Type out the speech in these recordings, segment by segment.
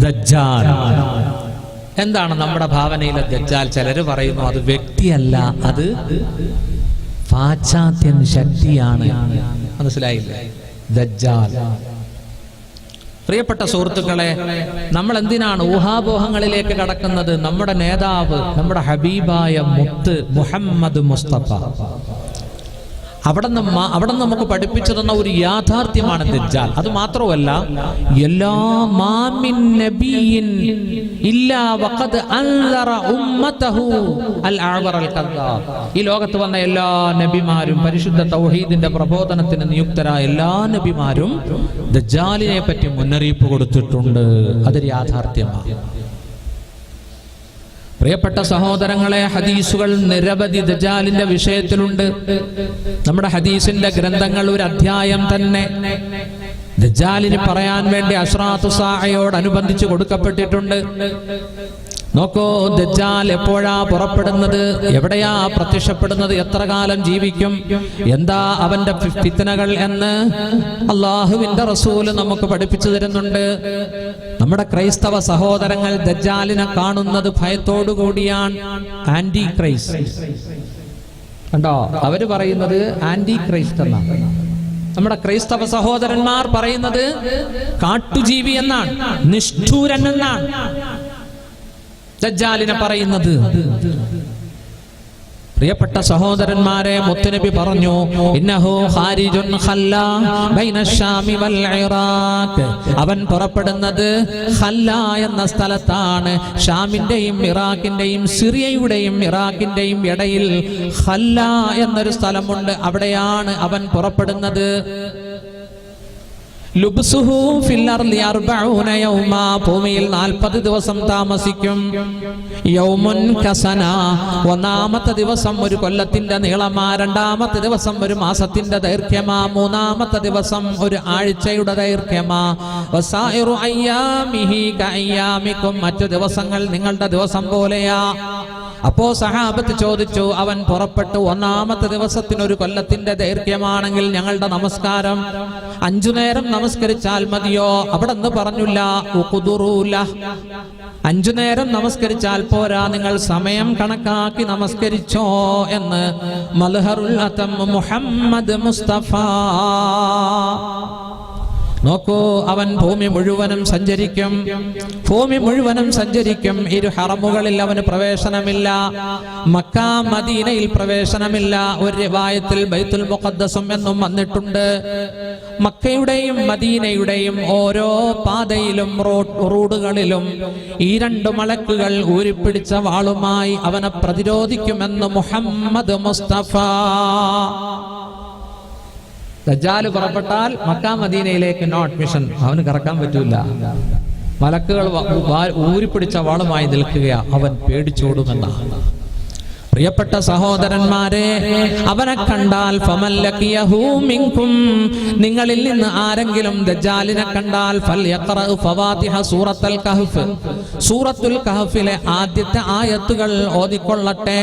ദജ്ജാൽ. എന്താണ് നമ്മുടെ ഭാവനയിലെ ദജ്ജാൽ? ചിലര് പറയുന്നു അത് വ്യക്തിയല്ല, അത് പാശ്ചാത്യൻ ശക്തിയാണ്. മനസ്സിലായില്ല? ദജ്ജാൽ. പ്രിയപ്പെട്ട സുഹൃത്തുക്കളെ, നമ്മൾ എന്തിനാണ് ഊഹാപോഹങ്ങളിലേക്ക് കടക്കുന്നത്? നമ്മുടെ നേതാവ്, നമ്മുടെ ഹബീബായ മുത്ത് മുഹമ്മദ് മുസ്തഫ അവിടെ നമുക്ക് പഠിപ്പിച്ചു തന്ന ഒരു യാഥാർത്ഥ്യമാണ് ദജ്ജാൽ. അത് മാത്രമല്ല, എല്ലാ മാമിൻ നബിയിൻ ഇല്ലാ വഖദ് അൻദറ ഉമ്മതഹു അൽ അഅ്വർ അൽ കദ്ദാബ്. ഈ ലോകത്ത് വന്ന എല്ലാ നബിമാരും, പരിശുദ്ധ തൗഹീദിന്റെ പ്രബോധനത്തിന് നിയുക്തരായ എല്ലാ നബിമാരും ദജ്ജാലിനെ പറ്റി മുന്നറിയിപ്പ് കൊടുത്തിട്ടുണ്ട്. അതൊരു യാഥാർത്ഥ്യമാണ്. പ്രിയപ്പെട്ട സഹോദരങ്ങളെ, ഹദീസുകൾ നിരവധി ദജ്ജാലിന്റെ വിഷയത്തിലുണ്ട്. നമ്മുടെ ഹദീസിന്റെ ഗ്രന്ഥങ്ങൾ ഒരു അധ്യായം തന്നെ ദജ്ജാലിന് പറയാൻ വേണ്ടി അശ്റാത്തു സാഅയോടനുബന്ധിച്ച് കൊടുക്കപ്പെട്ടിട്ടുണ്ട്. നോക്കൂ, ദജ്ജാൽ എപ്പോഴാ പുറപ്പെടുന്നത്, എവിടെയാ പ്രത്യക്ഷപ്പെടുന്നത്, എത്ര കാലം ജീവിക്കും, എന്താ അവന്റെ ഫിത്നകൾ എന്ന് അള്ളാഹുവിന്റെ റസൂല് നമുക്ക് പഠിപ്പിച്ചു തരുന്നുണ്ട്. നമ്മുടെ ക്രൈസ്തവ സഹോദരങ്ങൾ ദജ്ജാലിനെ കാണുന്നത് ഭയത്തോടു കൂടിയാണ്. ആന്റി ക്രൈസ്റ്റ് കണ്ടോ, അവര് പറയുന്നത് ആന്റി ക്രൈസ്റ്റ് എന്നാണ്. നമ്മുടെ ക്രൈസ്തവ സഹോദരന്മാർ പറയുന്നത് കാട്ടുജീവി എന്നാണ്, നിഷ്ഠൂരൻ എന്നാണ് ദജ്ജാലിനെ പറയുന്നത്. പ്രിയപ്പെട്ട സഹോദരന്മാരെ, മുത്തുനബി പറഞ്ഞു, ഇന്നഹു ഖാരിജുൻ ഖല്ലാ ബൈന ശാമി വൽ ഇറാഖ്. അവൻ പുറപ്പെടുന്നത് ഖല്ലാ എന്ന സ്ഥലത്താണ്. ഷാമിന്റെയും ഇറാഖിന്റെയും, സിറിയയുടെയും ഇറാഖിന്റെയും ഇടയിൽ ഖല്ലാ എന്നൊരു സ്ഥലമുണ്ട്. അവിടെയാണ് അവൻ പുറപ്പെടുന്നത്. ലുബ്സുഹു ഫിൽ അർളി 40 യൗമാ. ഭൂമിയിൽ 40 ദിവസം താമസിക്കും. യൗമുൻ കസന. ഒന്നാമത്തെ ദിവസം ഒരു കൊല്ലത്തിന്റെ നീളമാ, രണ്ടാമത്തെ ദിവസം ഒരു മാസത്തിന്റെ ദൈർഘ്യമാ, മൂന്നാമത്തെ ദിവസം ഒരു ആഴ്ചയുടെ ദൈർഘ്യമാ. വസായിറു അയ്യാമിഹി കഅയ്യാമിക്കും. മറ്റു ദിവസങ്ങൾ നിങ്ങളുടെ ദിവസം പോലെയാ. അപ്പോ സഹാബത്ത് ചോദിച്ചു, അവൻ പുറപ്പെട്ടു ഒന്നാമത്തെ ദിവസത്തിന് ഒരു കൊല്ലത്തിന്റെ ദൈർഘ്യമാണെങ്കിൽ ഞങ്ങളുടെ നമസ്കാരം 5 നേരം നമസ്കരിച്ചാൽ മതിയോ? അവിടെ നിന്ന് പറഞ്ഞില്ല, 5 നേരം നമസ്കരിച്ചാൽ പോരാ, നിങ്ങൾ സമയം കണക്കാക്കി നമസ്കരിച്ചോ എന്ന് മൽഹറുൽ അതം മുഹമ്മദ് മുസ്തഫ. നോക്കൂ, അവൻ ഭൂമി മുഴുവനും സഞ്ചരിക്കും. ഭൂമി മുഴുവനും സഞ്ചരിക്കും. ഇരു ഹറമുകളിൽ അവന് പ്രവേശനമില്ല. മക്ക മദീനയിൽ പ്രവേശനമില്ല. ഒരു റിവായത്തിൽ ബൈത്തുൽ മുഖദ്ദസും എന്നും വന്നിട്ടുണ്ട്. മക്കയുടെയും മദീനയുടെയും ഓരോ പാതയിലും റോഡുകളിലും ഈ 2 മലക്കുകൾ ഊരിപ്പിടിച്ച വാളുമായി അവനെ പ്രതിരോധിക്കുമെന്ന് മുഹമ്മദ് മുസ്തഫ. ദജ്ജാൽ പുറപ്പെട്ടാൽ മക്ക മദീനയിലേക്ക് നോ അഡ്മിഷൻ. അവന് കറക്കാൻ പറ്റൂല. മലക്കുകൾ ഊരിപ്പിടിച്ച വാളുമായി നിൽക്കുകയാ. അവൻ പേടിച്ചോടുമെന്നാണ്. പ്രിയപ്പെട്ട സഹോദരന്മാരെ, അവനെ കണ്ടാൽ ഫമല്ലകിയഹു മിൻകും, നിങ്ങളിൽ നിന്ന് ആരെങ്കിലും ദജ്ജാലിനെ കണ്ടാൽ ഫൽയഖറ ഫവാതിഹ സൂറത്തുൽ കഹ്ഫ്. സൂറത്തുൽ കഹ്ഫിലെ ആദ്യത്തെ ആയത്തുകൾ ഓതിക്കൊള്ളട്ടെ.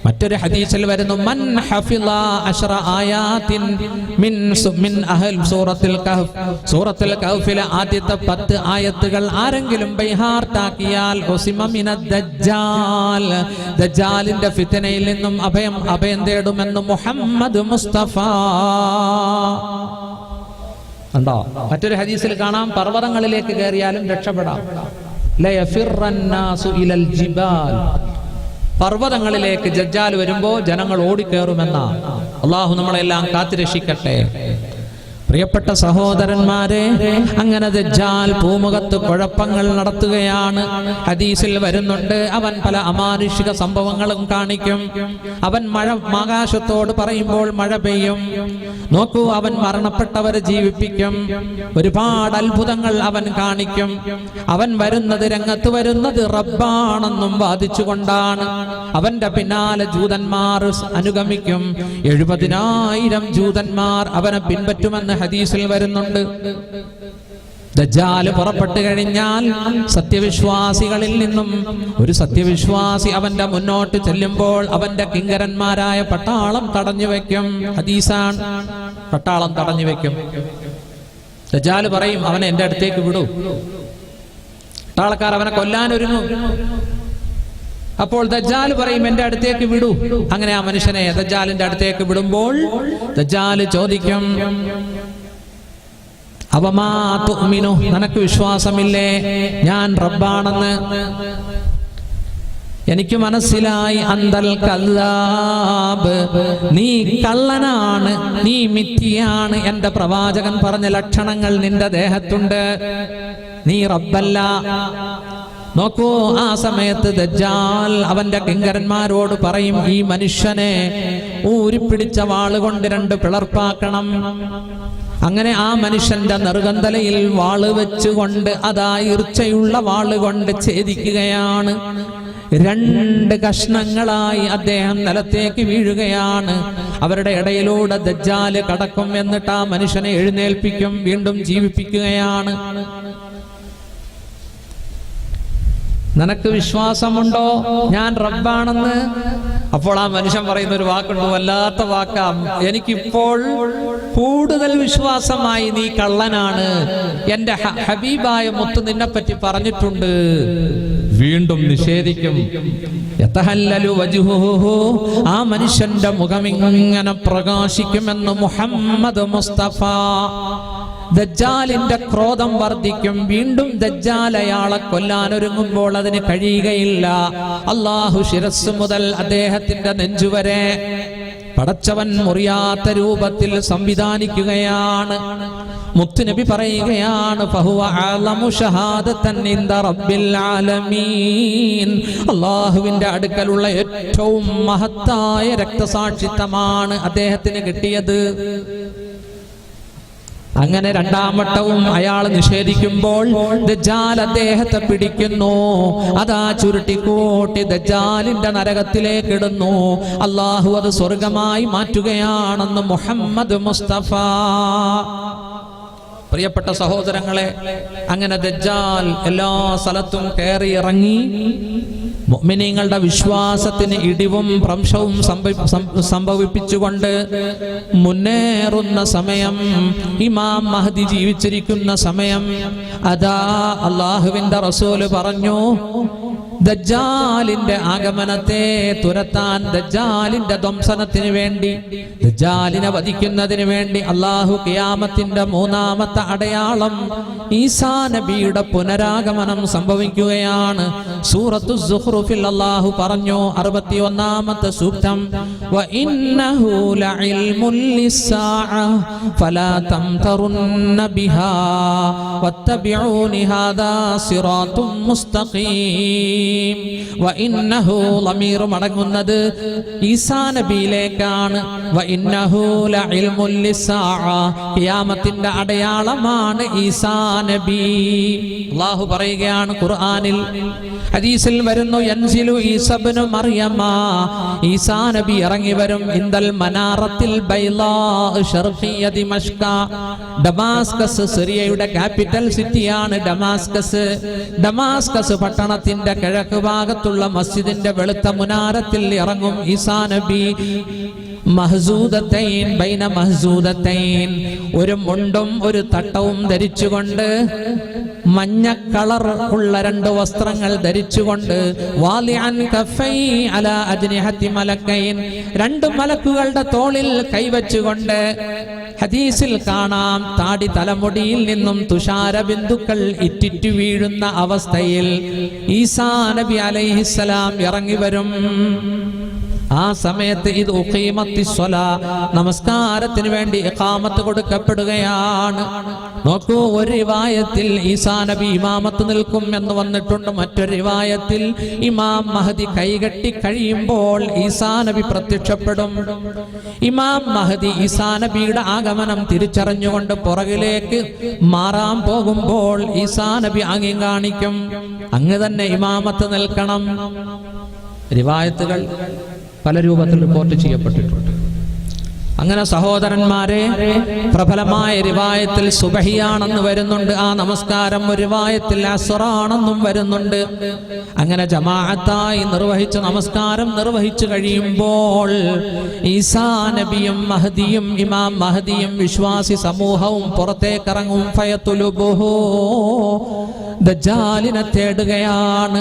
മറ്റൊരു ഹദീസിൽ വരുന്നു, മൻ ഹഫിള 10 ആയാത്തിൻ മിൻ അഹ്ൽ സൂറത്തുൽ കഹ്ഫ്. സൂറത്തുൽ കഹ്ഫിലെ ആദ്യത്തെ 10 ആയത്തുകൾ ആരെങ്കിലും ബൈഹാർട്ടാക്കിയാൽ ഉസിമ മിനദ് ദജ്ജാൽ, ദജ്ജാലിന്റെ ഫിത്നയിൽ നിന്നും അഭയം തേടുമെന്ന് മുഹമ്മദ് മുസ്തഫ. കണ്ടോ, മറ്റൊരു ഹദീസിൽ കാണാം, പർവ്വതങ്ങളിലേക്ക് കയറിയാലും രക്ഷപ്പെടാം. ലയഫിറന്നാസു ഇലൽ ജിബാൽ. പർവ്വതങ്ങളിലേക്ക് ദജ്ജാൽ വരുമ്പോ ജനങ്ങൾ ഓടിക്കേറുമെന്ന. അള്ളാഹു നമ്മളെല്ലാം കാത്തുരക്ഷിക്കട്ടെ. പ്രിയപ്പെട്ട സഹോദരന്മാരെ, അങ്ങനെ ദജ്ജാൽ ഭൂമുഖത്ത് കുഴപ്പങ്ങൾ നടത്തുകയാണ്. ഹദീസിൽ വരുന്നുണ്ട്, അവൻ പല അമാനുഷിക സംഭവങ്ങളും കാണിക്കും. അവൻ ആകാശത്തോട് പറയുമ്പോൾ മഴ പെയ്യും. നോക്കൂ, അവൻ മരണപ്പെട്ടവരെ ജീവിപ്പിക്കും. ഒരുപാട് അത്ഭുതങ്ങൾ അവൻ കാണിക്കും. അവൻ രംഗത്ത് വരുന്നത് റബ്ബാണെന്നും വാദിച്ചുകൊണ്ടാണ്. അവന്റെ പിന്നാലെ ജൂതന്മാർ അനുഗമിക്കും. 70,000 ജൂതന്മാർ അവനെ പിൻപറ്റുമെന്ന് ഹദീസിൽ വരുന്നുണ്ട്. ദജ്ജാൽ പുറപ്പെട്ടു കഴിഞ്ഞാൽ സത്യവിശ്വാസികളിൽ നിന്നും ഒരു സത്യവിശ്വാസി അവന്റെ മുന്നോട്ട് ചെല്ലുമ്പോൾ അവന്റെ കിങ്കരന്മാരായ പട്ടാളം തടഞ്ഞു വെക്കും. ഹദീസാണ്, പട്ടാളം തടഞ്ഞു വെക്കും. ദജ്ജാൽ പറയും, അവനെ എന്റെ അടുത്തേക്ക് വിടൂ. പട്ടാളക്കാർ അവനെ കൊല്ലാനൊരുങ്ങും. അപ്പോൾ ദജ്ജാൽ പറയും, എന്റെ അടുത്തേക്ക് വിടൂ. അങ്ങനെ ആ മനുഷ്യനെ ദജ്ജാലിന്റെ അടുത്തേക്ക് വിടുമ്പോൾ ദജ്ജാൽ ചോദിക്കും, അവമാ തുഅ്മിനു, നിനക്ക് വിശ്വാസമില്ലേ ഞാൻ റബ്ബാണെന്ന്? എനിക്ക് മനസ്സിലായി, അന്തൽ കല്ലാബ്, നീ കള്ളനാണ്, നീ മിഥ്യയാണ്. എന്റെ പ്രവാചകൻ പറഞ്ഞ ലക്ഷണങ്ങൾ നിന്റെ ദേഹത്തുണ്ട്, നീ റബ്ബല്ല. നോക്കൂ, ആ സമയത്ത് ദജ്ജാൽ അവന്റെ കിങ്കരന്മാരോട് പറയും, ഈ മനുഷ്യനെ ഊരിപ്പിടിച്ച വാളുകൊണ്ട് 2 പിളർപ്പാക്കണം. അങ്ങനെ ആ മനുഷ്യന്റെ നെറുകന്തലയിൽ വാള് വെച്ചുകൊണ്ട്, അതാ ഈർച്ചയുള്ള വാളുകൊണ്ട് ഛേദിക്കുകയാണ്. 2 കഷ്ണങ്ങളായി അദ്ദേഹം നിലത്തേക്ക് വീഴുകയാണ്. അവരുടെ ഇടയിലൂടെ ദജ്ജാല് കടക്കും. എന്നിട്ട് ആ മനുഷ്യനെ എഴുന്നേൽപ്പിക്കും, വീണ്ടും ജീവിപ്പിക്കുകയാണ്. നിനക്ക് വിശ്വാസമുണ്ടോ ഞാൻ റബ്ബാണെന്ന്? അപ്പോൾ ആ മനുഷ്യൻ പറയുന്ന ഒരു വാക്കുണ്ട്, വല്ലാത്ത വാക്കാം, എനിക്കിപ്പോൾ കൂടുതൽ വിശ്വാസമായി, നീ കള്ളനാണ്, എന്റെ ഹബീബായ മുത്ത് നിന്നെപ്പറ്റി പറഞ്ഞിട്ടുണ്ട്. വീണ്ടും നിഷേധിക്കും. യതഹല്ലലു വജ്ഹുഹു, ആ മനുഷ്യന്റെ മുഖമിങ്ങനെ പ്രകാശിക്കുമെന്ന് മുഹമ്മദ് മുസ്തഫ. ദജ്ജാലിന്റെ ക്രോധം വർദ്ധിക്കും. വീണ്ടും ദജ്ജാൽ അയാളെ കൊല്ലാനൊരുങ്ങുമ്പോൾ അതിന് കഴിയുകയില്ല. അല്ലാഹു ശിരസ് മുതൽ അദ്ദേഹത്തിന്റെ നെഞ്ചുവരെ പടച്ചവൻ മുറിയാത്ത രൂപത്തിൽ സംവിധാനിക്കുകയാണ്. മുത്തുനബി പറയുകയാണ്, ഫഹുവ അഅലമു ഷഹാദതൻ ഇൻദ റബ്ബിൽ ആലമീൻ, അല്ലാഹുവിന്റെ അടുക്കലുള്ള ഏറ്റവും മഹത്തായ രക്തസാക്ഷിത്വമാണ് അദ്ദേഹത്തിന് കിട്ടിയത്. അങ്ങനെ 2ാം വട്ടവും അയാൾ നിഷേധിക്കുമ്പോൾ ദജ്ജാൽ അദ്ദേഹത്തെ പിടിക്കുന്നു. അതാ ചുരുട്ടിക്കൂട്ടി ദജ്ജാലിന്റെ നരകത്തിലേക്ക് ഇടുന്നു. അല്ലാഹു അത് സ്വർഗമായി മാറ്റുകയാണെന്ന് മുഹമ്മദ് മുസ്തഫ. പ്രിയപ്പെട്ട സഹോദരങ്ങളെ, അങ്ങനെ ദജ്ജാൽ എല്ലാ സ്ഥലത്തും കയറി ഇറങ്ങി മുഅ്മിനീങ്ങളുടെ വിശ്വാസത്തിന് ഇടിവും ഭ്രംശവും സംഭവിപ്പിച്ചുകൊണ്ട് മുന്നേറുന്ന സമയം, ഇമാം മഹ്ദി ജീവിച്ചിരിക്കുന്ന സമയം, അതാ അല്ലാഹുവിന്റെ റസൂല് പറഞ്ഞു, ദജ്ജാലിന്റെ ആഗമനത്തെ തുരത്താൻ, ദജ്ജാലിന്റെ ധ്വംസനത്തിന് വേണ്ടി, ദജ്ജാലിനെ വധിക്കുന്നതിന് വേണ്ടി അല്ലാഹു ഖിയാമത്തിന്റെ 3ാമത്തെ അടയാളം ഈസാ നബിയുടെ പുനരാഗമനം സംഭവിക്കുകയാണ്. സൂറത്തു സുഖ്റുഫിൽ അല്ലാഹു പറഞ്ഞു, 61ാമത്തെ സൂക്തം, വഇന്നഹു ലഇൽമുൻ ലിസ്സാഅ ഫലാ തംതറുന്ന ബിഹാ വത്തബിഊനി ഹാദാ സിറാത്തും മുസ്തഖീം. വഇന്നഹു ലമീർ മടങ്ങുന്നത് ഈസാ നബിയിലേക്കാണ്. വഇന്നഹു ലഇൽമുൻ ലിസ്സാഅ, ഖിയാമത്തിന്റെ അടയാളമാണ് ഈസാ നബി. അല്ലാഹു പറയുകയാണ് ഖുർആനിൽ, ഹദീസിൽ വരുന്നു, യൻസിലു ഈസാ ഇബ്നു മറിയമ, ഈസാ നബി ഇറങ്ങി വരും, ഇൻദൽ മനാറത്തിൽ ബൈളാ ശർഖിയ ദിമഷ്ക, ഡമാസ്കസ്, സിറിയയുടെ ക്യാപിറ്റൽ സിറ്റിയാണ് ഡമാസ്കസ്. ഡമാസ്കസ് പട്ടണത്തിന്റെ കിഴക്ക് ഭാഗത്തുള്ള മസ്ജിദിന്റെ വെളുത്ത മുനാരത്തിൽ ഇറങ്ങും ഈസാ നബി. മഹ്സൂദത്തൈൻ ബൈന മഹ്സൂദത്തൈൻ, ഒരു മുണ്ടും ഒരു തട്ടവും ധരിച്ചുകൊണ്ട്, മഞ്ഞ കളർ ഉള്ള 2 വസ്ത്രങ്ങൾ ധരിച്ചുകൊണ്ട്, വാലിഅൻ കഫൈ അലാ അജ്നിഹത്തി മലക്കൈൻ, 2 മലക്കുകളുടെ തോളിൽ കൈവച്ചുകൊണ്ട്. ഹദീസിൽ കാണാം, താടി തലമുടിയിൽ നിന്നും തുഷാര ബിന്ദുക്കൾ ഇറ്റിറ്റു വീഴുന്ന അവസ്ഥയിൽ ഈസാ നബി അലൈഹിസ്സലാം ഇറങ്ങി വരും. ആ സമയത്ത് ഇത് ഉഖീമത്തിസ്സലാ, നമസ്കാരത്തിന് വേണ്ടി ഇഖാമത്ത് കൊടുക്കപ്പെടുകയാണ്. നോക്കൂ, ഒരു റിവായത്തിൽ ഈസാ നബി ഇമാമത്ത് നിൽക്കും എന്ന് വന്നിട്ടുണ്ട്. മറ്റൊരു റിവായത്തിൽ ഇമാം മഹദി കൈകെട്ടി കഴിയുമ്പോൾ ഈസാ നബി പ്രത്യക്ഷപ്പെടും. ഇമാം മഹദി ഈസാ നബിയുടെ ആഗമനം തിരിച്ചറിഞ്ഞുകൊണ്ട് പുറകിലേക്ക് മാറാൻ പോകുമ്പോൾ ഈസാ നബി ആംഗ്യം കാണിക്കും, അങ്ങ് തന്നെ ഇമാമത്ത് നിൽക്കണം. റിവായത്തുകൾ പല രൂപത്തിൽ റിപ്പോർട്ട് ചെയ്യപ്പെട്ടിട്ടുണ്ട്. അങ്ങനെ സഹോദരന്മാരെ, പ്രബലമായ റിവായത്തിൽ സുബഹിയാണെന്ന് വരുന്നുണ്ട്, ആ നമസ്കാരം ഒരു റിവായത്തിൽ അസ്റാണെന്നും വരുന്നുണ്ട്. അങ്ങനെ ജമാഅത്തായി നിർവഹിച്ച നമസ്കാരം നിർവഹിച്ചു കഴിയുമ്പോൾ ഈസാ നബിയും മഹദിയും ഇമാം മഹദിയും വിശ്വാസി സമൂഹവും പുറത്തേക്കിറങ്ങും. ഫയതുലുബുഹു, ദജ്ജാലിനെ തേടുകയാണ്,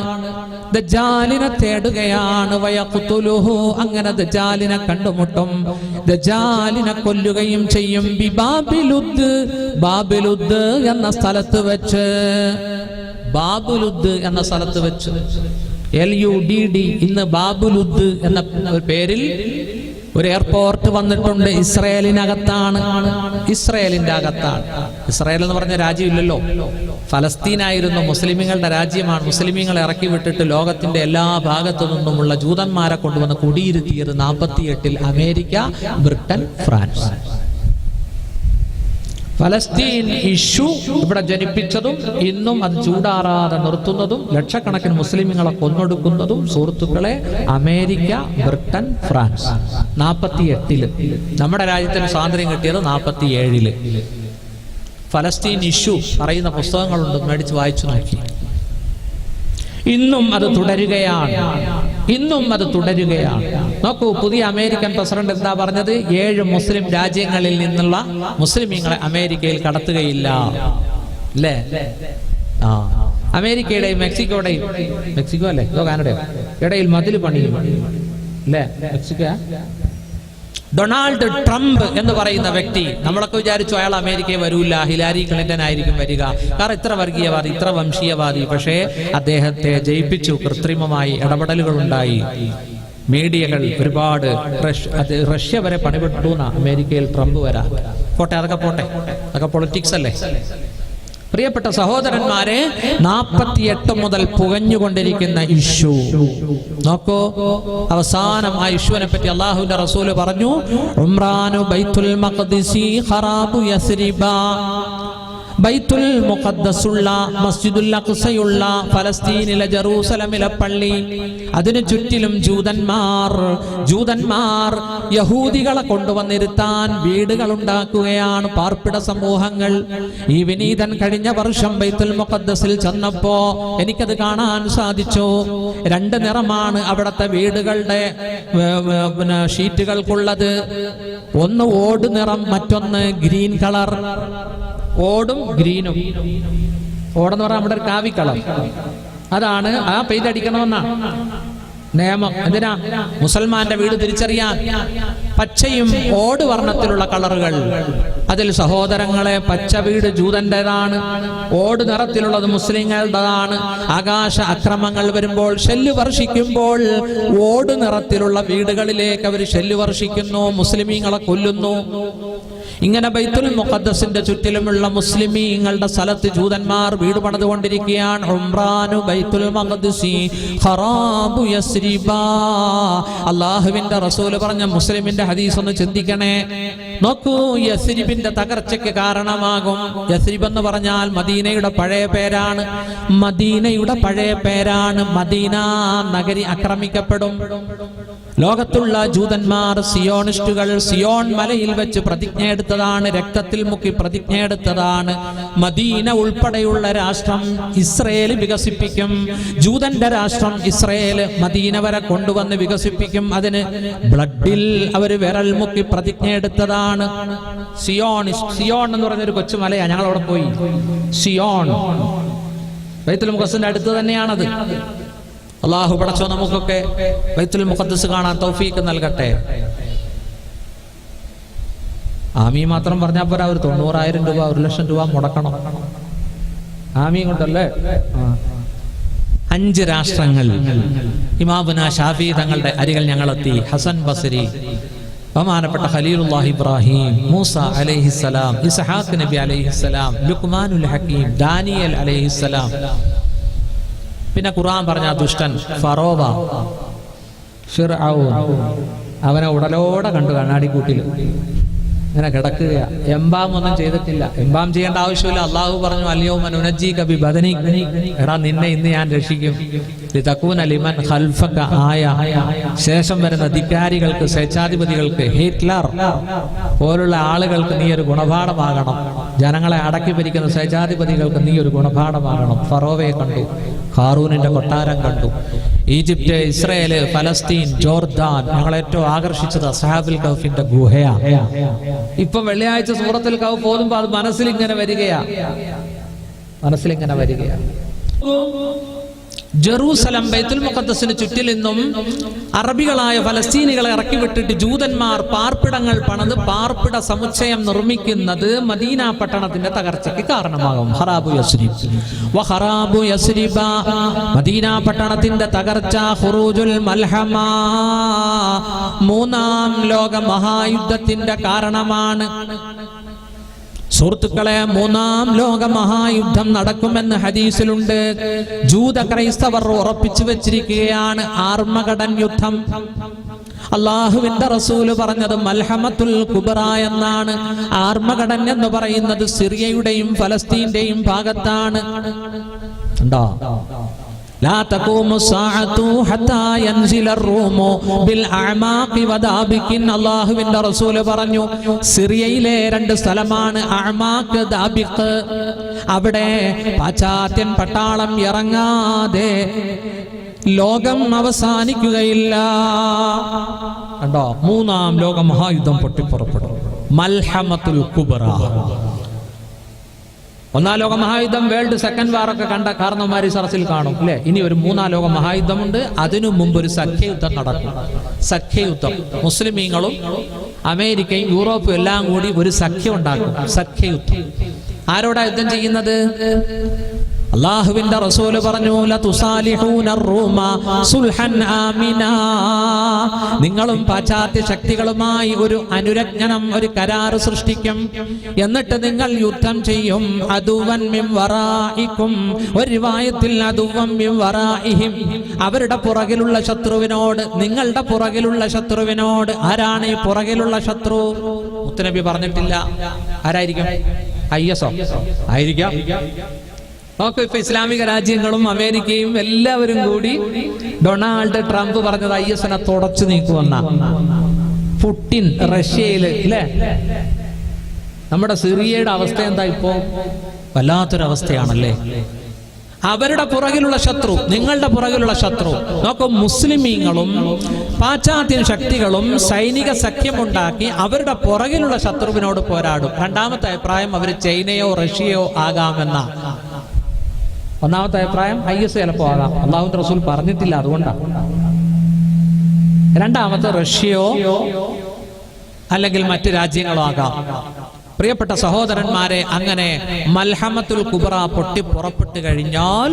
ദജ്ജാലിനെ തേടുകയാണ്. വയഖ്തുലുഹു, അങ്ങനെ ദജ്ജാലിനെ കണ്ടുമുട്ടും, ദജ്ജാലിനെ കൊല്ലുകയും ചെയ്യും. ബിബാബിലുദ്, ബാബിലുദ് എന്ന സ്ഥലത്ത് വെച്ച്, ബാബുലുദ് എന്ന സ്ഥലത്ത് വെച്ച്, LUDD, ഇന്ന് ബാബുലുദ് എന്ന പേരിൽ ഒരു എയർപോർട്ട് വന്നിട്ടുണ്ട്. ഇസ്രയേലിനകത്താണ്, ഇസ്രയേലിന്റെ അകത്താണ്. ഇസ്രയേൽ എന്ന് പറഞ്ഞ രാജ്യമില്ലല്ലോ, ഫലസ്തീനായിരുന്നു മുസ്ലിമീങ്ങളുടെ രാജ്യമാണ്. മുസ്ലിമീങ്ങളെ ഇറക്കി വിട്ടിട്ട് ലോകത്തിന്റെ എല്ലാ ഭാഗത്തു നിന്നുമുള്ള ജൂതന്മാരെ കൊണ്ടുവന്ന് കുടിയിരുത്തിയത് 48-ൽ അമേരിക്ക, ബ്രിട്ടൻ, ഫ്രാൻസ്. ഫലസ്തീൻ ഇഷ്യൂ ഇവിടെ ജനിപ്പിച്ചതും ഇന്നും അത് ചൂടാറാതെ നിർത്തുന്നതും ലക്ഷക്കണക്കിന് മുസ്ലിമുകളെ കൊന്നൊടുക്കുന്നതും സുഹൃത്തുക്കളെ അമേരിക്ക, ബ്രിട്ടൻ, ഫ്രാൻസ്. 48-ല്. നമ്മുടെ രാജ്യത്തിന് സ്വാതന്ത്ര്യം കിട്ടിയത് 47-ല്. ഫലസ്തീൻ ഇഷ്യൂ പറയുന്ന പുസ്തകങ്ങളുണ്ട്, മേടിച്ച് വായിച്ചു നോക്കി. ഇന്നും അത് തുടരുകയാണ്, ഇന്നും അത് തുടരുകയാണ്. നോക്കൂ, പുതിയ അമേരിക്കൻ പ്രസിഡന്റ് എന്താ പറഞ്ഞത്? 7 മുസ്ലിം രാജ്യങ്ങളിൽ നിന്നുള്ള മുസ്ലിമീങ്ങളെ അമേരിക്കയിൽ കടത്തുകയില്ല, അല്ലേ? അമേരിക്കയുടെയും മെക്സിക്കോയുടെയും, മെക്സിക്കോ അല്ലേ അതോ കാനഡയോ ഇടയിൽ മതിൽ പണിയും, അല്ലേ? മെക്സിക്കോ. ഡൊണാൾഡ് ട്രംപ് എന്ന് പറയുന്ന വ്യക്തി, നമ്മളൊക്കെ വിചാരിച്ചു അയാൾ അമേരിക്കയിൽ വരൂല, ഹിലാരി ക്ലിന്റൺ ആയിരിക്കും വരിക, കാരണം ഇത്ര വർഗീയവാദി, ഇത്ര വംശീയവാദി. പക്ഷേ അദ്ദേഹത്തെ ജയിപ്പിച്ചു. കൃത്രിമമായി ഇടപെടലുകൾ ഉണ്ടായി, മീഡിയകൾ ഒരുപാട്. റഷ്യ വരെ പണിപെട്ടു എന്നാ അമേരിക്കയിൽ ട്രംപ് വരാൻ. പോട്ടെ, അതൊക്കെ പോട്ടെ, അതൊക്കെ പൊളിറ്റിക്സ് അല്ലേ. പ്രിയപ്പെട്ട സഹോദരന്മാരെ, 48 മുതൽ പുകഞ്ഞുകൊണ്ടിരിക്കുന്ന ഇഷ്യൂ നോക്കൂ. അവസാനം ആ ഇഷ്യൂവിനെ പറ്റി അല്ലാഹുവിന്റെ റസൂല് പറഞ്ഞു, ഉംറാനു ബൈത്തുൽ മഖ്ദിസി ഖറാബു യസ്രിബ. ബൈത്തുൽ മുഖദ്ദസുള്ള, മസ്ജിദുൽ അഖ്സയുള്ള ഫലസ്തീനിലെ ജെറൂസലമിലെ പള്ളി, അതിനു ചുറ്റിലും ജൂതന്മാർ യഹൂദികളെ കൊണ്ടുവന്നിരുത്താൻ വീടുകൾ ഉണ്ടാക്കുകയാണ്, പാർപ്പിട സമൂഹങ്ങൾ. ഈ വിനീതൻ കഴിഞ്ഞ വർഷം ബൈത്തുൽ മുഖദ്ദസിൽ ചെന്നപ്പോ എനിക്കത് കാണാൻ സാധിച്ചു. 2 നിറമാണ് അവിടുത്തെ വീടുകളുടെ ഷീറ്റുകൾക്കുള്ളത്. ഒന്ന് ഓട് നിറം, മറ്റൊന്ന് ഗ്രീൻ കളർ. ഓടും ഗ്രീനും. ഓടെന്ന് പറഞ്ഞാൽ നമ്മുടെ ഒരു കാവി കളർ, അതാണ്. ആ പെയിന്റ് അടിക്കണമെന്നാണ് നിയമം. എന്തിനാ? മുസൽമാന്റെ വീട് തിരിച്ചറിയാൻ. പച്ചയും ഓട് വർണ്ണത്തിലുള്ള കളറുകൾ. അതിൽ സഹോദരങ്ങളെ, പച്ച വീട് ജൂതന്റേതാണ്, ഓട് നിറത്തിലുള്ളത് മുസ്ലിങ്ങളുടേതാണ്. ആകാശ അക്രമങ്ങൾ വരുമ്പോൾ, ഷെല്ല് വർഷിക്കുമ്പോൾ ഓട് നിറത്തിലുള്ള വീടുകളിലേക്ക് അവർ ഷെല്ല് വർഷിക്കുന്നു, മുസ്ലിമീങ്ങളെ കൊല്ലുന്നു. ഇങ്ങനെ ബൈത്തുൽ മുഖദ്ദസിന്റെ ചുറ്റിലുമുള്ള മുസ്ലിമീങ്ങളുടെ സ്ഥലത്ത് ജൂതന്മാർ വീട് പണിതുകൊണ്ടിരിക്കുകയാണ്. ഉംറാനു ബൈത്തുൽ മഖ്ദിസി ഖറാബു യസ്രിബ. അല്ലാഹുവിന്റെ റസൂല് പറഞ്ഞ മുസ്ലിമിന്റെ ഹദീസ് ഒന്ന് ചിന്തിക്കണേ. നോക്കൂ, യസ്രിബിന്റെ തകർച്ചയ്ക്ക് കാരണമാകും. യസ്രിബ് എന്ന് പറഞ്ഞാൽ മദീനയുടെ പഴയ പേരാണ്, മദീനയുടെ പഴയ പേരാണ്. മദീന നഗരി ആക്രമിക്കപ്പെടും. ലോകത്തുള്ള ജൂതന്മാർ, സിയോണിസ്റ്റുകൾ സിയോൺ മലയിൽ വെച്ച് പ്രതിജ്ഞ എടുത്തതാണ്, രക്തത്തിൽ മുക്കി പ്രതിജ്ഞ എടുത്തതാണ്. മദീന ഉൾപ്പെടെയുള്ള രാഷ്ട്രം ഇസ്രയേൽ വികസിപ്പിക്കും. ജൂതന്റെ രാഷ്ട്രം ഇസ്രയേൽ മദീന വരെ കൊണ്ടുവന്ന് വികസിപ്പിക്കും. അതിന് ബ്ലഡിൽ അവർ വിരൽ മുക്കി പ്രതിജ്ഞ എടുത്തതാണ്. സിയോൺ എന്ന് പറഞ്ഞൊരു കൊച്ചുമലയാണ്, ഞങ്ങൾ അവിടെ പോയി. സിയോൺ ബൈത്തുൽ മുഖദ്ദസിന്റെ അടുത്ത് തന്നെയാണത്. അല്ലാഹു പടച്ചോ നമുക്കൊക്കെ ബൈത്തുൽ മുഖദ്ദസ് കാണാൻ തൗഫീഖ് നൽകട്ടെ. ആമീൻ മാത്രം പറഞ്ഞാൽ പോരാ, ഒരു 90,000 രൂപ 1,00,000 രൂപ മുടക്കണം. ആമീൻ കൊണ്ടല്ലേ. 5 രാഷ്ട്രങ്ങൾ. ഇമാമുന ഷാഫി തങ്ങളുടെ അരികൾ ഞങ്ങളെത്തി. ഹസൻ ബസരി, ബഹുമാനപ്പെട്ട ഖലീലുല്ലാഹി ഇബ്രാഹിം, മൂസ അലൈഹിസ്സലാം, ഇസ്ഹാഖ് നബി അലൈഹിസ്സലാം, ലുഖ്മാനുൽ ഹക്കീം, ദാനിയൽ അലൈഹിസ്സലാം. പിന്നെ ഖുർആൻ പറഞ്ഞ ദുഷ്ടൻ ഫറോവ, ഫിർഔൻ, അവനെ ഉടലോടെ കണ്ടു കണ്ണാടിക്കൂട്ടിൽ ഇങ്ങനെ കിടക്കുക. എംബാം ഒന്നും ചെയ്തിട്ടില്ല, എംബാം ചെയ്യേണ്ട ആവശ്യമില്ല. അള്ളാഹു പറഞ്ഞു, അൽയൗമ നുനജ്ജീക ബിബദനിക്, എടാ നിന്നെ ഇന്ന് ഞാൻ രക്ഷിക്കും. ലിതകൂന ലിമൻ ഖൽഫക ആയ, ശേഷം വരുന്ന ധിക്കാരികൾക്ക്, സ്വേച്ഛാധിപതികൾക്ക്, ഹിറ്റ്ലർ പോലുള്ള ആളുകൾക്ക് നീ ഒരു ഗുണപാഠമാകണം. ജനങ്ങളെ അടക്കി ഭരിക്കുന്ന സ്വേച്ഛാധിപതികൾക്ക് നീ ഒരു ഗുണപാഠമാകണം. ഫറോവയെ കണ്ടു, ഹാറൂനിന്റെ കൊട്ടാരം കണ്ടു. ഈജിപ്റ്റ്, ഇസ്രയേല്, ഫലസ്തീൻ, ജോർദാൻ. ഞങ്ങളെ ഏറ്റവും ആകർഷിച്ചത് അസ്ഹാബുൽ കഹ്ഫിന്റെ ഗുഹയാണ്. ഇപ്പൊ വെള്ളിയാഴ്ച സൂറത്തുൽ കഹ്ഫ് ഓതുമ്പോൾ അത് മനസ്സിലിങ്ങനെ വരികയാ. ജെറൂസലം ബൈത്തുൽ മുഖദ്ദസിന് ചുറ്റിൽ നിന്നും അറബികളായ ഫലസ്തീനികളെ ഇറക്കി വിട്ടിട്ട് ജൂതന്മാർ പാർപ്പിടങ്ങൾ പണിത് പാർപ്പിട സമുച്ചയം നിർമ്മിക്കുന്നത് മദീന പട്ടണത്തിന്റെ തകർച്ചയ്ക്ക് കാരണമാകും. ഖറാബു യസ്രിബ, മദീന പട്ടണത്തിന്റെ തകർച്ച, ഖുറൂജുൽ മൽഹമ, മൂന്നാം ലോക മഹായുദ്ധത്തിന്റെ കാരണമാണ്. സുഹൃത്തുക്കളെ, മൂന്നാം ലോക മഹായുദ്ധം നടക്കുമെന്ന് ഹദീസിലുണ്ട്. ജൂത ക്രൈസ്തവർ ഉറപ്പിച്ചു വെച്ചിരിക്കുകയാണ് ആർമഗഡൻ യുദ്ധം. അള്ളാഹുവിന്റെ റസൂല് പറഞ്ഞത് മൽഹമത്തുൽ കുബ്ര എന്നാണ്. ആർമഗഡൻ എന്ന് പറയുന്നത് സിറിയയുടെയും ഫലസ്തീന്റെയും ഭാഗത്താണ്. ഉണ്ടോ? لا تقوم الساعة حتى ينزل الروم بالأعماق وذابك. അല്ലാഹുവിന്റെ റസൂൽ പറഞ്ഞു, സിറിയയിലെ 2 സ്ഥലമാണ് അഅമാഖ്, ദാബിഖ്. അവിടെ പാശ്ചാത്യൻ പട്ടാളം ഇറങ്ങാതെ ലോകം അവസാനിക്കുകയില്ല. കണ്ടോ? മൂന്നാം ലോക മഹായുദ്ധം പൊട്ടിപ്പുറപ്പെടും. മൽഹമത്തുൽ കുബ്ര. ഒന്നാം ലോക മഹായുദ്ധം, വേൾഡ് സെക്കൻഡ് വാർ ഒക്കെ കണ്ട കാരണവന്മാര് സരസിൽ കാണും അല്ലെ? ഇനി ഒരു മൂന്നാം ലോക മഹായുദ്ധമുണ്ട്. അതിനു മുമ്പ് ഒരു സഖ്യയുദ്ധം നടക്കും. സഖ്യയുദ്ധം, മുസ്ലിമീങ്ങളും അമേരിക്കയും യൂറോപ്പും എല്ലാം കൂടി ഒരു സഖ്യം ഉണ്ടാക്കും. സഖ്യയുദ്ധം. ആരോടാ യുദ്ധം ചെയ്യുന്നത്? അല്ലാഹുവിന്റെ റസൂല് പറഞ്ഞു, ലതുസാലിഹൂന റൂമ സുൽഹൻ ആമിനാ. നിങ്ങളും പാശ്ചാത്യ ശക്തികളുമായി ഒരു അനുരഞ്ജനം, ഒരു കരാർ സൃഷ്ടിക്കും. എന്നിട്ട് നിങ്ങൾ യുദ്ധം ചെയ്യും. അദുവൻ മിൻ വറാഇകും, ഒരു റിവായത്തിൽ അദുവൻ മിൻ വറാഇഹിം, അവരുടെ പുറകിലുള്ള ശത്രുവിനോട്, നിങ്ങളുടെ പുറകിലുള്ള ശത്രുവിനോട്. ആരാണ് ഈ പുറകിലുള്ള ശത്രു? മുത്തുനബി പറഞ്ഞിട്ടില്ല. ആരായിരിക്കും? IS ആയിരിക്കാം. നോക്കൂ, ഇപ്പൊ ഇസ്ലാമിക രാജ്യങ്ങളും അമേരിക്കയും എല്ലാവരും കൂടി ഡൊണാൾഡ് ട്രംപ് പറഞ്ഞത് IS-നെ തുടച്ചു നീക്കുമെന്ന. പുടിൻ റഷ്യയില് അല്ലേ? നമ്മുടെ സിറിയയുടെ അവസ്ഥ എന്താ ഇപ്പോ? വല്ലാത്തൊരവസ്ഥയാണല്ലേ. അവരുടെ പുറകിലുള്ള ശത്രു, നിങ്ങളുടെ പുറകിലുള്ള ശത്രു. നോക്കൂ, മുസ്ലിമീങ്ങളും പാശ്ചാത്യ ശക്തികളും സൈനിക സഖ്യമുണ്ടാക്കി അവരുടെ പുറകിലുള്ള ശത്രുവിനോട് പോരാടും. രണ്ടാമത്തെ അഭിപ്രായം അവർ ചൈനയോ റഷ്യയോ ആകാമെന്ന. ഒന്നാമത്തെ അഭിപ്രായം IS ചിലപ്പോ ആകാം. അല്ലാഹുവിന്റെ റസൂൽ പറഞ്ഞിട്ടില്ല, അതുകൊണ്ടാണ്. രണ്ടാമത്തെ റഷ്യയോ അല്ലെങ്കിൽ മറ്റ് രാജ്യങ്ങളോ ആകാം. പ്രിയപ്പെട്ട സഹോദരന്മാരെ, അങ്ങനെ മൽഹമത്തുൽ കുബ്ര പൊട്ടി പുറപ്പെട്ടു കഴിഞ്ഞാൽ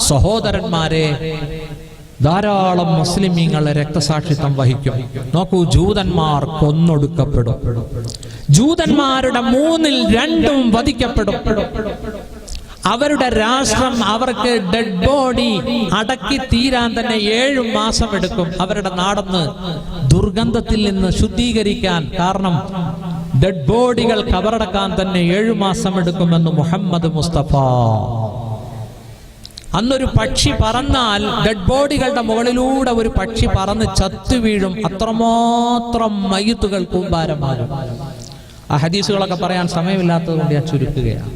സഹോദരന്മാരെ, ധാരാളം മുസ്ലിമീങ്ങൾ രക്തസാക്ഷിത്വം വഹിക്കും. നോക്കൂ, ജൂതന്മാർ കൊന്നൊടുക്കപ്പെടും. ജൂതന്മാരുടെ 2 വധിക്കപ്പെടും. അവരുടെ രാഷ്ട്രം, അവർക്ക് ഡെഡ് ബോഡി അടക്കി തീരാൻ തന്നെ 7 മാസം എടുക്കും. അവരുടെ നാടൊന്ന് ദുർഗന്ധത്തിൽ നിന്ന് ശുദ്ധീകരിക്കാൻ. കാരണം ഡെഡ് ബോഡികൾ കബറടക്കാൻ തന്നെ 7 മാസം എടുക്കുമെന്ന് മുഹമ്മദ് മുസ്തഫ. അന്നൊരു പക്ഷി പറന്നാൽ, ഡെഡ് ബോഡികളുടെ മുകളിലൂടെ ഒരു പക്ഷി പറന്ന് ചത്തു വീഴും. അത്രമാത്രം മയ്യിത്തുകൾ കൂമ്പാരമാകും. ആ ഹദീസുകളൊക്കെ പറയാൻ സമയമില്ലാത്തത് കൊണ്ട് ഞാൻ ചുരുക്കുകയാണ്.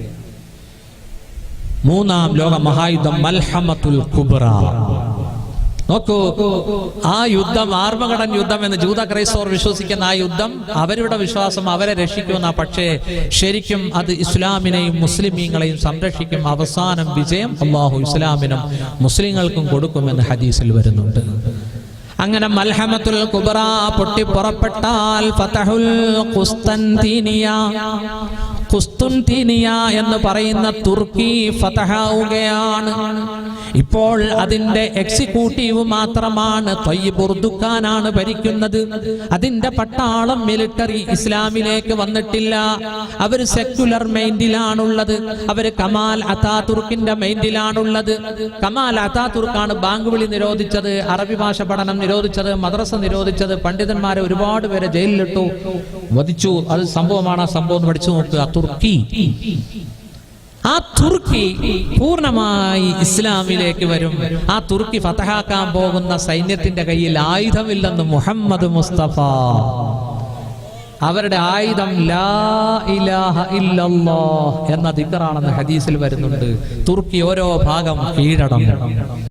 മൂന്നാം ലോക മഹായുദ്ധം മൽഹമത്തുൽ കുബ്ര. നോക്കൂ, ആ യുദ്ധം ആർമഗഡൻ യുദ്ധം എന്ന് ജൂത ക്രൈസ്തവർ വിശ്വസിക്കുന്ന ആ യുദ്ധം, അവരുടെ വിശ്വാസം അവരെ രക്ഷിക്കുന്ന. പക്ഷേ ശരിക്കും അത് ഇസ്ലാമിനെയും മുസ്ലിമീങ്ങളെയും സംരക്ഷിക്കും. അവസാനം വിജയം അല്ലാഹു ഇസ്ലാമിനും മുസ്ലിങ്ങൾക്കും കൊടുക്കുമെന്ന് ഹദീസിൽ വരുന്നുണ്ട്. അങ്ങനെ മൽഹമത്തുൽ കുബ്ര പൊട്ടി പുറപ്പെട്ടാൽ ഫതഹുൽ ഖുസ്തൻതീനിയ, ഖുസ്തുൻതീനിയ എന്ന് പറയുന്ന തുർക്കി ഫതഹാവുകയാണ്. ഇപ്പോൾ അതിന്റെ എക്സിക്യൂട്ടീവ് മാത്രമാണ് തയ്യിബ് ഉർദുഖാനാണ് ഭരിക്കുന്നത്. അതിന്റെ പട്ടാളം, മിലിറ്ററി ഇസ്ലാമിലേക്ക് വന്നിട്ടില്ല. അവർ സെക്യുലർ മൈൻഡിലാണുള്ളത്. അവർ കമാൽ അതാതുർക്കിന്റെ മൈൻഡിലാണുള്ളത്. കമാൽ അതാതുർക്കാണ് ബാങ്ക് വിളി നിരോധിച്ചത്, അറബി ഭാഷ പഠനം നിരോധിച്ചത്, മദ്രസ നിരോധിച്ചത്, പണ്ഡിതന്മാരെ ഒരുപാട് പേരെ ജയിലിലിട്ടു, വധിച്ചു. അത് സംഭവമാണ്. ആ സംഭവം പഠിച്ചു നോക്കുക. തുർക്കി, ആ തുർക്കി പൂർണ്ണമായി ഇസ്ലാമിലേക്ക് വരും. ആ തുർക്കി ഫതഹാക്കാൻ പോകുന്ന സൈന്യത്തിന്റെ കയ്യിൽ ആയുധമില്ലെന്ന് മുഹമ്മദ് മുസ്തഫ. അവരുടെ ആയുധം ലാ ഇലാഹ ഇല്ലല്ലാഹ് എന്ന ദിക്റാണെന്ന് ഹദീസിൽ വരുന്നുണ്ട്. തുർക്കി ഓരോ ഭാഗം കീഴടങ്ങും.